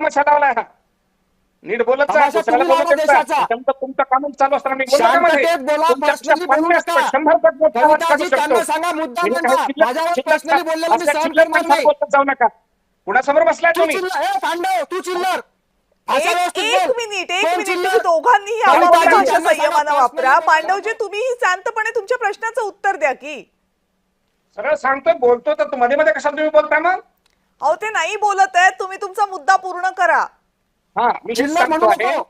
तमाशा लावलाय हा? नीट बोलत जा. तमाशा तुम्ही लावला देशाचा. तुमचं कमेंट चालू असताना मी बोलतो का मध्ये? शांततेत बोला, पर्सनली बोलू 50 नका. 100 पट मोठा आवाज काढू कविताजी, शकतो. त्यांना सांगा मुद्दा मी मांडा. काही चिल्लर- माझ्यावर चिल्लर- पर्सनली बोललेलं मी असल्या सहन चिल्लर करणार माणसाला नाही. बोलत जाऊ नका. कुणासमोर बसलाय तू तुम्ही? चिल्लर, ए पांडव, तू चिल्लर. अशा व्यवस्थित एक बोल. मिनिट कोण तुम्ही चिल्लर? दोघांनीही कविताजी, आपापल्या भाषा त्यांना सांगा संयमानं personally वापरा. बोलू नका. पांडवजी, तुम्हीही शांतपणे तुमच्या प्रश्नाचं उत्तर द्या की. सरळ सांगतोय, बोलतो तर मध्ये मध्ये कशाला तुम्ही बोलता मग? अहो, ते नाही बोलत आहेत, तुम्ही तुमचा मुद्दा पूर्ण करा. हा, मी हेच चिल्लर सांगतो म्हणू आहे नको.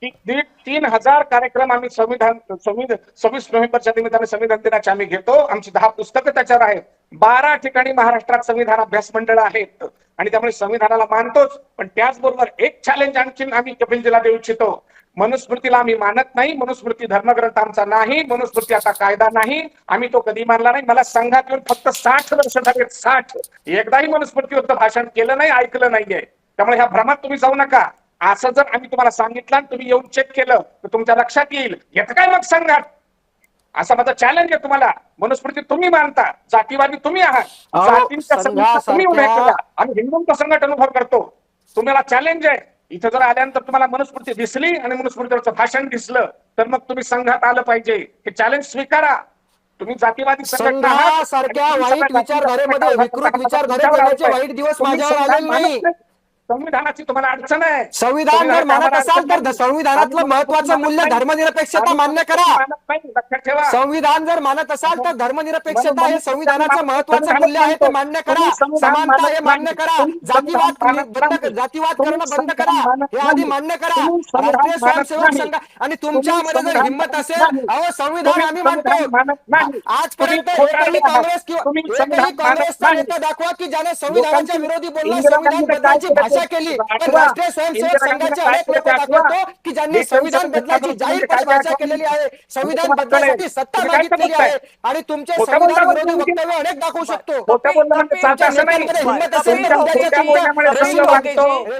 की 3,000 कार्यक्रम आम्ही 26 नोव्हेंबरच्या निमित्ताने संविधान दिनाचे आम्ही घेतो. आमची 10 पुस्तकं त्याच्यावर आहेत. 12 ठिकाणी महाराष्ट्रात संविधान अभ्यास मंडळ आहेत आणि त्यामुळे संविधानाला मानतोच. पण त्याचबरोबर एक चॅलेंज आणखीन आम्ही कपिलजीला देऊ इच्छितो. मनुस्मृतीला आम्ही मानत नाही. मनुस्मृती धर्मग्रंथ आमचा नाही. मनुस्मृती आता कायदा नाही. आम्ही तो कधी मानला नाही. मला संघात येऊन फक्त 60 वर्ष झाले. 60 एकदाही मनुस्मृतीवरचं भाषण केलं नाही, ऐकलं नाहीये. त्यामुळे ह्या भ्रमात तुम्ही जाऊ नका. असं जर आम्ही तुम्हाला सांगितलं आणि तुम्ही येऊन चेक केलं तर तुमच्या लक्षात येईल. येतं काय मग संघात? असा माझा चॅलेंज आहे तुम्हाला. मनुस्मृती तुम्ही मानता, जातीवादी तुम्ही आहात. अहो, जातींचा संघ तुम्ही उभे संघासारख्या- केला आणि हिंदूंचा संघटन उभं करतो. तुम्हाला चॅलेंज आहे. इथं जर आल्यानंतर तुम्हाला मनुस्मृती दिसली आणि मनुस्मृतीवरचं भाषण दिसलं तर मग तुम्ही संघात आलं पाहिजे. हे चॅलेंज स्वीकारा. तुम्ही जातीवादी संघटना आहात. संघासारख्या वाईट विचारधारेमध्ये विकृत विचारधारे करण्याचे वाईट दिवस माझ्यावर आलेले नाही. संविधानाची तुम्हाला अडचण आहे. संविधान जर मानत असाल तर संविधानातलं महत्वाचं मूल्य धर्मनिरपेक्षता मान्य करा. लक्षात ठेवा. संविधान जर मानत असाल तर धर्मनिरपेक्षता हे संविधानाचं महत्वाचं मूल्य आहे ते मान्य करा. समानता हे मान्य करा. जातीवाद करणं बंद करा. हे आधी मान्य करा. राष्ट्रीय स्वयंसेवक संघ आणि तुमच्यामध्ये जर हिंमत असेल, अहो संविधान आम्ही मानतो. आजपर्यंत एकही काँग्रेस किंवा एकही काँग्रेसचा नेता दाखवा की ज्याने संविधानाच्या विरोधी बोलला, संविधान बदलाची भाषा केली. पण राष्ट्रीय स्वयंसेवक संघाचे अनेक लोक दाखवतो की ज्यांनी संविधान बदलाची जाहीरपणे भाषा केलेली आहे. संविधान बदलासाठी सत्ता मागितलेली आहे आणि तुमचे संविधान विरोधी वक्तव्य अनेक दाखवू शकतो. खोटं बोलणं म्हणजे चालतं असं नाही. हिंमत असेल तर कपिल उद्याच्या लोकेजी, तुमच्या कपिल लोकेजी,